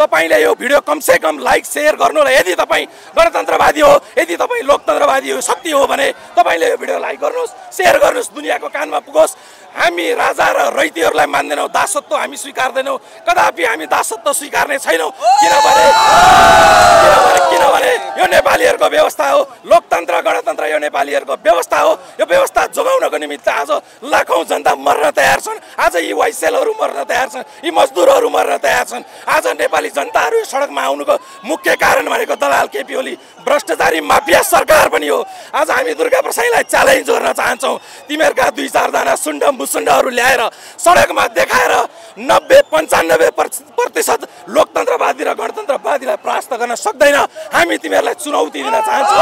तपाईले यो भिडियो कमसे कम लाइक शेयर गर्नु होला। यदि तपाई गणतन्त्रवादी हो, यदि तपाई लोकतन्त्रवादी हो, शक्ति हो भने तपाईले यो भिडियो लाइक गर्नुस्, शेयर गर्नुस्, दुनियाको कानमा पुगोस्। हामी राजा र रैतीहरूलाई मान्दैनौँ, दासत्व हामी स्वीकार्दैनौँ, कदापि हामी दासत्व स्वीकार्ने छैनौँ। किनभने यो नेपालीहरूको व्यवस्था हो, लोकतन्त्र गणतन्त्र यो नेपालीहरूको व्यवस्था हो। यो व्यवस्था जोगाउनको निमित्त आज लाखौं जनता मर्न तयार छन्। आज यी वाइसेलहरू मर्न तयार छन्, यी मजदुरहरू मर्न तयार छन्। आज नेपाली जनताहरू सडकमा आउनुको मुख्य कारण भनेको दलाल केपी ओली भ्रष्टाचारी माफिया सरकार पनि हो। आज हामी दुर्गा प्रसाईलाई च्यालेन्ज गर्न चाहन्छौँ, तिमीहरूका 2-4 जना सुण्डम बुसुण्डहरू ल्याएर सडकमा देखाएर 90-95% लोकतन्त्रवादी र गणतन्त्रवादीलाई परास्त गर्न सक्दैन। हामी तिमीहरूलाई चुनौती दिन चाहन्छौँ,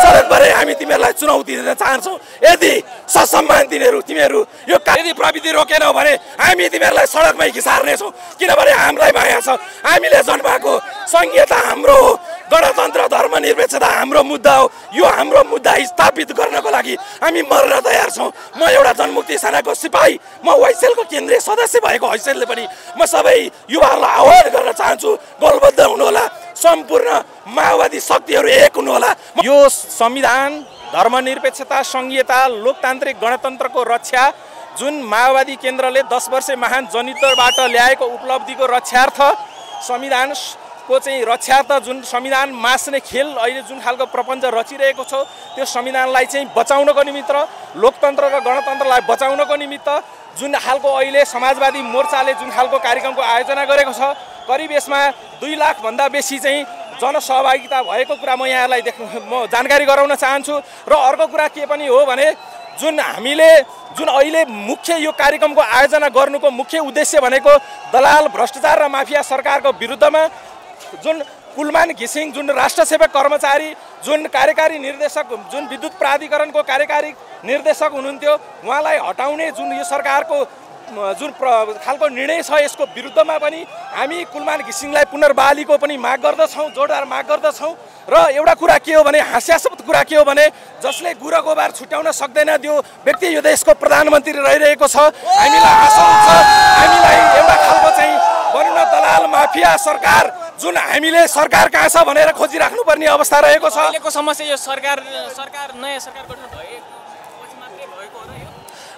सडकभरि हामी तिमीहरूलाई चुनौती दिन चाहन्छौँ। यदि ससम्मान तिमीहरू यो यदि प्रविधि रोकेनौ भने हामी तिमीहरूलाई सडकमै घिसार्नेछौँ। किनभने हामीलाई माया छ, हामीले जन्माएको संहिता हाम्रो हो, गणतन्त्र धर्मनिरपेक्षता हाम्रो मुद्दा हो। यो हाम्रो मुद्दा स्थापित गर्नको लागि हामी मर्न तयार छौँ। म एउटा जनमुक्ति सेनाको सिपाही, म वाइसेलको केन्द्रीय सदस्य भएको हैसियतले पनि म सबै युवाहरूलाई आह्वान गर्न चाहन्छु, गोलबद्ध हुनुहोला, सम्पूर्ण माओवादी शक्तिहरू एक हुनुहोला। यो संविधान, धर्मनिरपेक्षता, संहिता, लोकतान्त्रिक गणतन्त्रको रक्षा जुन माओवादी केन्द्रले 10 वर्ष महान जनयुद्धबाट ल्याएको उपलब्धिको रक्षार्थ, संविधानको चाहिँ रक्षार्थ, जुन संविधान मास्ने खेल अहिले जुन खालको प्रपञ्च रचिरहेको छ, त्यो संविधानलाई चाहिँ बचाउनको निमित्त, लोकतन्त्र र गणतन्त्रलाई बचाउनको निमित्त जुन खालको अहिले समाजवादी मोर्चाले जुन खालको कार्यक्रमको आयोजना गरेको छ, करिब यसमा 2 लाखभन्दा बेसी चाहिँ जनसहभागिता भएको कुरा म यहाँलाई म जानकारी गराउन चाहन्छु। र अर्को कुरा के पनि हो भने जुन अहिले मुख्य यो कार्यक्रमको आयोजना गर्नुको मुख्य उद्देश्य भनेको दलाल भ्रष्टाचार र माफिया सरकारको विरुद्धमा जुन कुलमान घिसिङ जुन राष्ट्रसेवक कर्मचारी, जुन कार्यकारी निर्देशक, जुन विद्युत प्राधिकरणको कार्यकारी निर्देशक हुनुहुन्थ्यो, उहाँलाई हटाउने जुन यो सरकारको जुन खालको निर्णय छ, यसको विरुद्धमा पनि हामी कुलमान घिसिङलाई पुनर्बहालीको पनि माग गर्दछौँ, जोरदार माग गर्दछौँ। र एउटा कुरा के हो भने, हास्यास्पद कुरा के हो भने, जसले गुरा गोबर छुट्याउन सक्दैन त्यो व्यक्ति यो देशको प्रधानमन्त्री रहिरहेको छ। हामीलाई आशंका छ, हामीलाई एउटा खालको चाहिँ बन्न दलाल माफिया सरकार जुन हामीले सरकार कहाँ छ भनेर खोजिराख्नुपर्ने अवस्था रहेको छ। अहिलेको समस्या यो सरकार नयाँ सरकार गठन भएको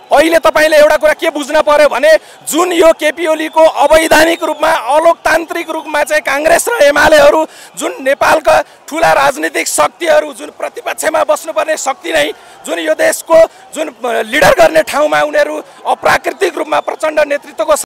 अहिले तपाईले एउटा कुरा के बुझ्न पर्यो भने, जुन यो केपी ओलीको अवैधानिक रूपमा, अलोकतान्त्रिक रूपमा चाहिँ कांग्रेस र एमालेहरू, जुन नेपालका ठुला राजनीतिक शक्तिहरू, जुन प्रतिपक्षमा बस्नुपर्ने शक्ति नै, जुन यो देशको जुन लिडर गर्ने ठाउँमा उनीहरू अप्राकृतिक रूपमा प्रचण्ड नेतृत्वको